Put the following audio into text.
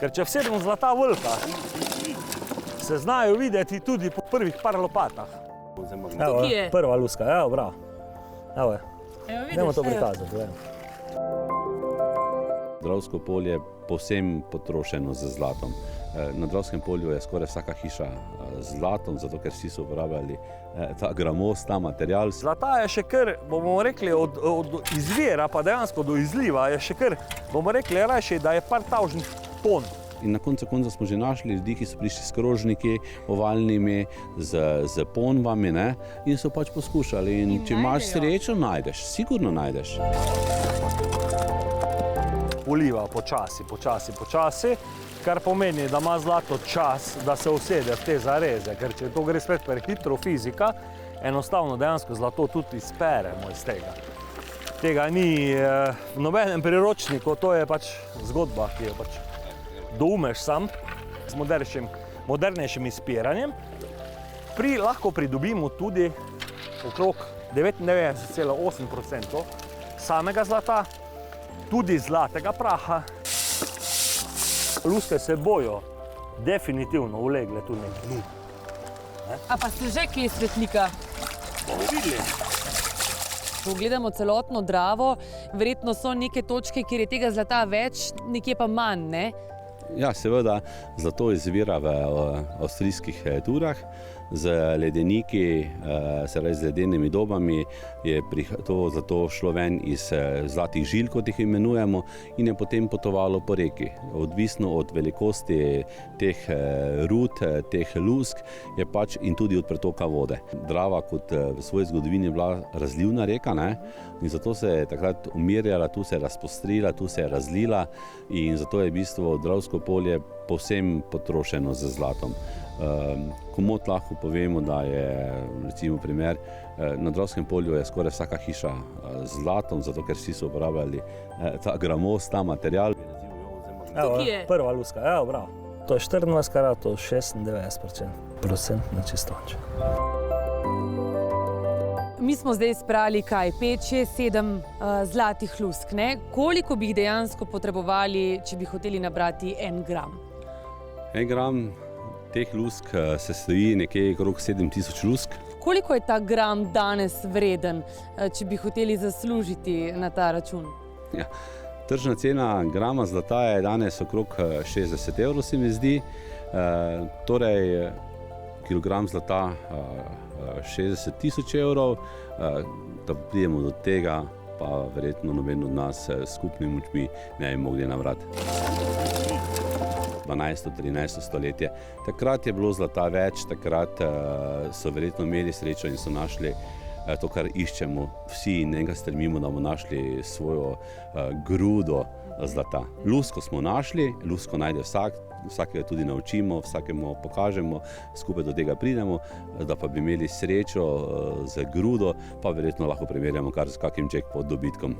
Ker če vsedem zlata velika, se znajo videti tudi po prvih par lopatah. Evo, prva luska, evo, bravo. Evo je. Dajmo to prikazati. Dravsko polje je povsem potrošeno z zlatom. Na Dravskem polju je skoraj vsaka hiša z zlatom, zato ker vsi so uporabljali ta gramoz, ta material. Zlata je še kar, bomo rekli, od izvira pa dejansko do izliva je še kar, bomo rekli, rajši, da je par tavžnih ton. In na koncu konca smo že našli ljudi, ki so prišli s krožniki, ovalnimi, z ponvami, ne? In so pač poskušali. In če imaš srečo, najdeš, sigurno najdeš. Poliva počasi, kar pomeni, da ima zlato čas, da se usede v te zareze, ker če to gre spet prehitro fizika, enostavno dejansko zlato tudi izperemo iz tega. Tega ni v nobenem priročniku, to je pač zgodba, ki jo pač doumeš sam z modernejšim izpiranjem. Lahko pridobimo tudi okrog 99,8% samega zlata, tudi zlatega praha. Luske se bojo definitivno ulegle tu nekaj. A pa ste že kje svetlika? Bomo videli. Ko gledamo celotno Dravo, verjetno so neke točke, kjer je tega zlata več, nekje pa manj, ne? Ja, seveda, zlato izvira v avstrijskih Turah. Z ledeniki, se pravi z ledenimi dobami, je to zlato šlo ven iz zlatih žil, kot jih imenujemo, in je potem potovalo po reki. Odvisno od velikosti teh rud, teh lusk, je pač in tudi od pretoka vode. Drava kot v svoji zgodovini je bila razlivna reka, ne? In zato se je takrat umirjala, tu se je razpostrila, tu se je razlila in zato je v bistvu Dravsko polje povsem potrošeno z zlatom. Komot lahko povemo, da je, recimo primer, na Dravskem polju je skoraj vsaka hiša z zlatom, zato ker vsi so uporabljali ta gramoz, ta material. Evo, prva luska, evo, bravo. To je 24 karatov, 96% čistoče. Mi smo zdaj izbrali kaj, 5, 6, 7 zlatih lusk, ne? Koliko bi jih dejansko potrebovali, če bi hoteli nabrati 1 gram? 1 gram teh lusk se stoji nekje okrog 7000 lusk. Koliko je ta gram danes vreden, če bi hoteli zaslužiti na ta račun? Ja, tržna cena grama zlata je danes okrog 60 evrov, se mi zdi. Torej, kilogram zlata 60 000 evrov, da pridemo do tega, pa verjetno noben od nas s skupnimi močmi ne bi mogli nabrati. 12. 13. stoletje. Takrat je bilo zlata več, takrat so verjetno imeli srečo in so našli to, kar iščemo vsi in enega stremimo, da bomo našli svojo grudo zlata. Lusko smo našli, lusko najde vsak, vsakega tudi naučimo, vsakemu pokažemo, skupaj do tega pridemo, da pa bi imeli srečo z grudo, pa verjetno lahko primerjamo kar s kakim jackpot dobitkom.